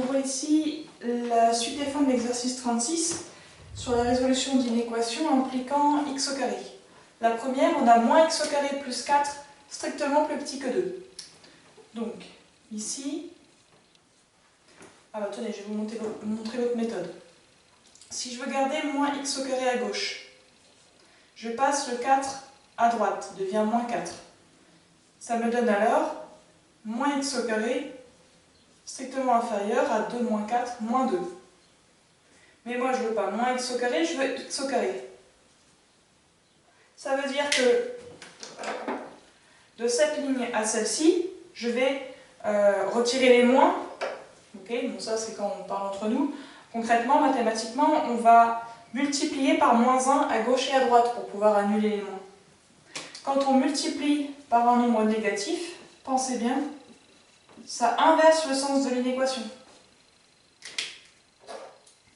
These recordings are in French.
voit ici la suite des fins de l'exercice 36 sur la résolution d'une équation impliquant x au carré. La première, on a moins x au carré plus 4, strictement plus petit que 2. Donc, ici, alors tenez, je vais vous montrer l'autre méthode. Si je veux garder moins x au carré à gauche, je passe le 4 à droite, devient moins 4. Ça me donne alors moins x au carré strictement inférieur à 2 moins 4 moins 2. Mais moi je ne veux pas moins x au carré, je veux x au carré. Ça veut dire que de cette ligne à celle-ci, je vais retirer les moins. Okay, bon, ça c'est quand on parle entre nous. Concrètement, mathématiquement, on va multiplier par moins 1 à gauche et à droite pour pouvoir annuler les moins. Quand on multiplie par un nombre négatif, pensez bien, ça inverse le sens de l'inéquation.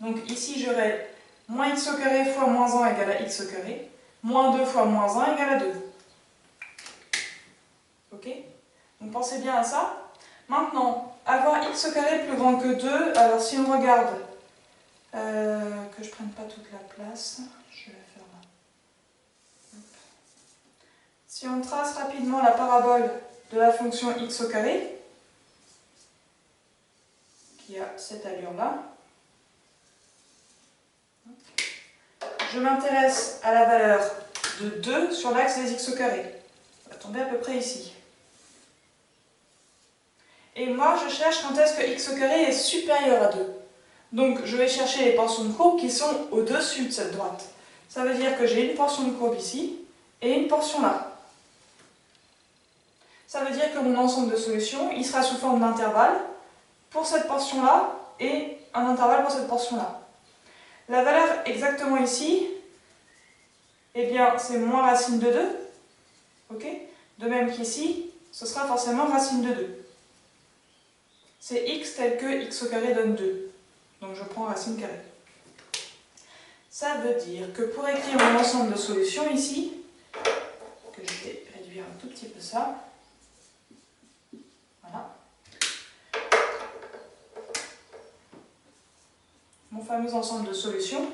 Donc ici j'aurai moins x au carré fois moins 1 égale à x au carré, moins 2 fois moins 1 égale à 2. Ok? Donc pensez bien à ça. Maintenant, avoir x au carré plus grand que 2, alors si on regarde, que je prenne pas toute la place, je vais la faire là. Hop. Si on trace rapidement la parabole de la fonction x au carré, qui a cette allure-là, je m'intéresse à la valeur de 2 sur l'axe des x au carré. Ça va tomber à peu près ici. Et moi, je cherche quand est-ce que x au carré est supérieur à 2. Donc, je vais chercher les portions de courbe qui sont au-dessus de cette droite. Ça veut dire que j'ai une portion de courbe ici et une portion là. Ça veut dire que mon ensemble de solutions, il sera sous forme d'intervalle pour cette portion-là et un intervalle pour cette portion-là. La valeur exactement ici, eh bien, c'est moins racine de 2. Ok? De même qu'ici, ce sera forcément racine de 2. C'est x tel que x au carré donne 2. Donc je prends racine carrée. Ça veut dire que pour écrire mon ensemble de solutions ici, que je vais réduire un tout petit peu ça, voilà. Mon fameux ensemble de solutions,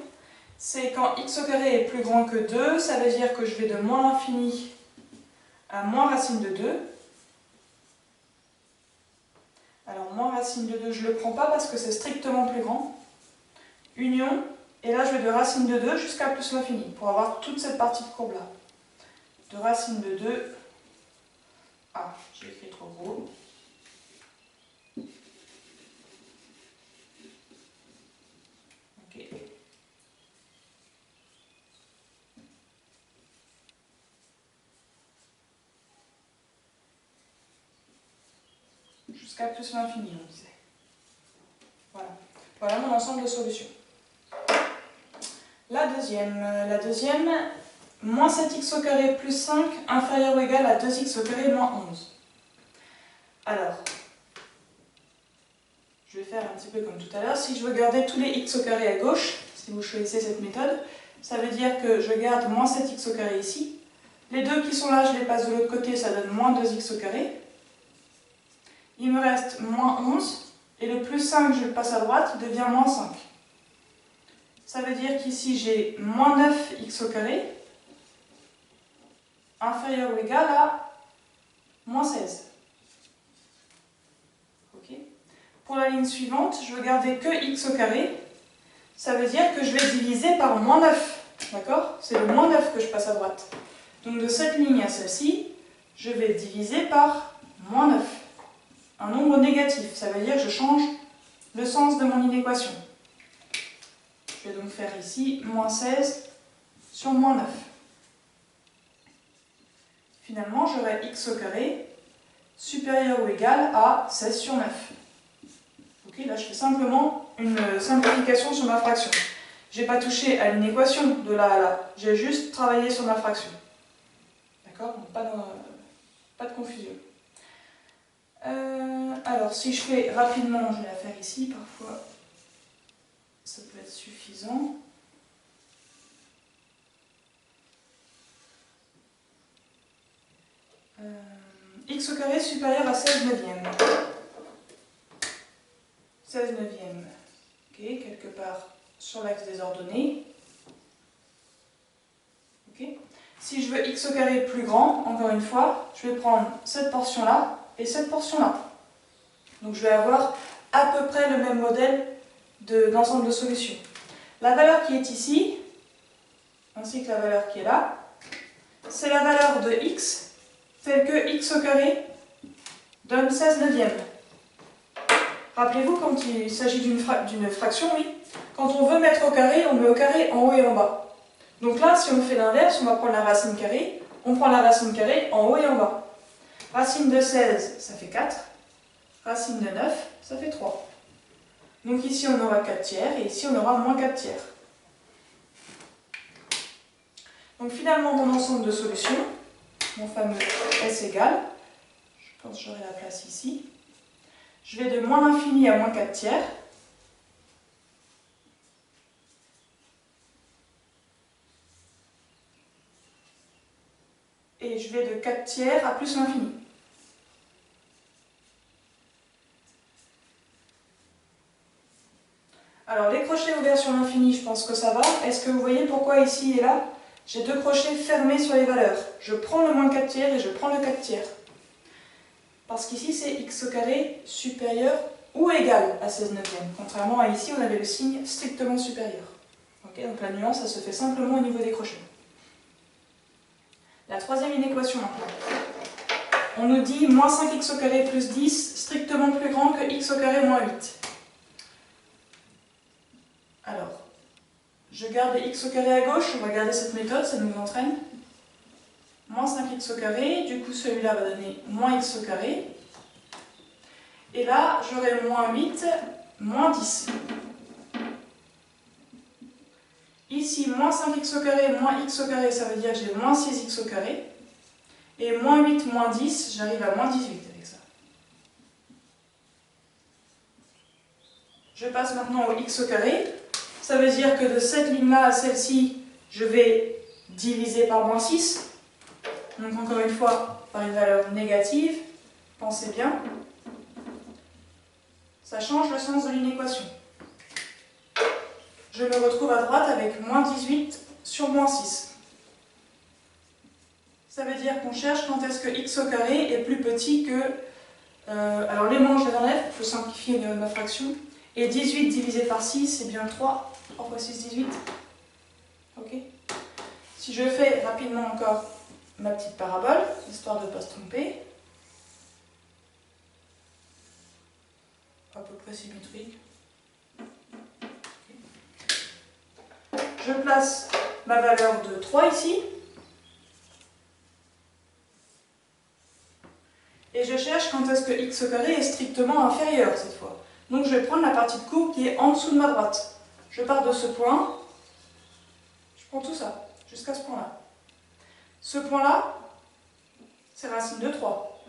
c'est quand x au carré est plus grand que 2, ça veut dire que je vais de moins l'infini à moins racine de 2. Alors moins racine de 2, je ne le prends pas parce que c'est strictement plus grand. Union, et là je vais de racine de 2 jusqu'à plus l'infini, pour avoir toute cette partie de courbe là. De racine de 2, ah, j'ai écrit trop gros. Ok. Jusqu'à plus l'infini, on disait. Voilà. Voilà mon ensemble de solutions. La deuxième, moins 7x au carré plus 5 inférieur ou égal à 2x au carré moins 11. Alors, je vais faire un petit peu comme tout à l'heure. Si je veux garder tous les x au carré à gauche, si vous choisissez cette méthode, ça veut dire que je garde moins 7x au carré ici. Les deux qui sont là, je les passe de l'autre côté, ça donne moins 2x au carré. Il me reste moins 11, et le plus 5, je le passe à droite, il devient moins 5. Ça veut dire qu'ici, j'ai moins 9x au carré, inférieur ou égal à moins 16. Okay. Pour la ligne suivante, je veux garder que x au carré. Ça veut dire que je vais diviser par moins 9. D'accord? C'est le moins 9 que je passe à droite. Donc de cette ligne à celle-ci, je vais diviser par moins 9. Un nombre négatif, ça veut dire que je change le sens de mon inéquation. Je vais donc faire ici moins 16 sur moins 9. Finalement, j'aurai x au carré supérieur ou égal à 16 sur 9. Ok, là, je fais simplement une simplification sur ma fraction. Je n'ai pas touché à l'inéquation de là à là. J'ai juste travaillé sur ma fraction. D'accord? Donc pas de confusion. Alors, si je fais rapidement, je vais la faire ici, parfois ça peut être suffisant. X au carré supérieur à 16 neuvième. 16 neuvièmes, okay, quelque part sur l'axe des ordonnées. Okay. Si je veux x au carré plus grand, encore une fois, je vais prendre cette portion-là et cette portion-là. Donc je vais avoir à peu près le même modèle d'ensemble de solutions. La valeur qui est ici, ainsi que la valeur qui est là, c'est la valeur de x, telle que x au carré donne 16 neuvièmes. Rappelez-vous, quand il s'agit d'une fraction, oui, quand on veut mettre au carré, on met au carré en haut et en bas. Donc là, si on fait l'inverse, on va prendre la racine carrée, on prend la racine carrée en haut et en bas. Racine de 16, ça fait 4. Racine de 9, ça fait 3. Donc ici, on aura 4 tiers, et ici, on aura moins 4 tiers. Donc finalement, mon ensemble de solutions, mon fameux S égale, je pense que j'aurai la place ici, je vais de moins l'infini à moins 4 tiers. Et je vais de 4 tiers à plus l'infini. Alors les crochets ouverts sur l'infini, je pense que ça va. Est-ce que vous voyez pourquoi ici et là, j'ai deux crochets fermés sur les valeurs? Je prends le moins 4 tiers et je prends le 4 tiers. Parce qu'ici c'est x au carré supérieur ou égal à 16 neuvièmes. Contrairement à ici, on avait le signe strictement supérieur. Okay, donc la nuance, ça se fait simplement au niveau des crochets. La troisième inéquation maintenant. On nous dit moins 5x au carré plus 10, strictement plus grand que x au carré moins 8. Alors, je garde x au carré à gauche, on va garder cette méthode, ça nous entraîne. Moins 5x au carré, du coup celui-là va donner moins x au carré. Et là, j'aurai moins 8, moins 10. Ici, moins 5x au carré, moins x au carré, ça veut dire que j'ai moins 6x au carré. Et moins 8, moins 10, j'arrive à moins 18 avec ça. Je passe maintenant au x au carré. Ça veut dire que de cette ligne-là à celle-ci, je vais diviser par moins 6. Donc encore une fois, par une valeur négative. Pensez bien. Ça change le sens de l'inéquation. Je me retrouve à droite avec moins 18 sur moins 6. Ça veut dire qu'on cherche quand est-ce que x au carré est plus petit que... alors les moins, je les enlève, il faut simplifier ma fraction. Et 18 divisé par 6, c'est bien 3. 3 fois 6, 18. Ok. Si je fais rapidement encore ma petite parabole, histoire de ne pas se tromper. À peu près symétrique. Je place ma valeur de 3 ici. Et je cherche quand est-ce que x au carré est strictement inférieur cette fois. Donc je vais prendre la partie de courbe qui est en dessous de ma droite. Je pars de ce point, je prends tout ça, jusqu'à ce point-là. Ce point-là, c'est racine de 3.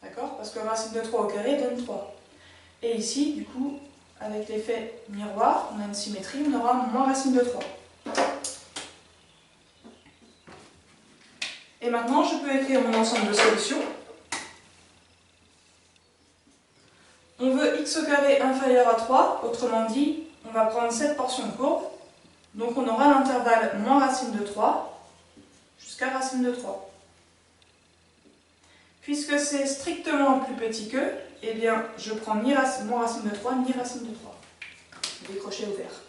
D'accord? Parce que racine de 3 au carré donne 3. Et ici, du coup, avec l'effet miroir, on a une symétrie, on aura moins racine de 3. Et maintenant, je peux écrire mon ensemble de solutions. On veut x au carré inférieur à 3, autrement dit, on va prendre cette portion de courbe. Donc on aura l'intervalle moins racine de 3 jusqu'à racine de 3. Puisque c'est strictement plus petit que, eh bien, je prends ni moins racine de 3 ni racine de 3. Des crochets ouverts.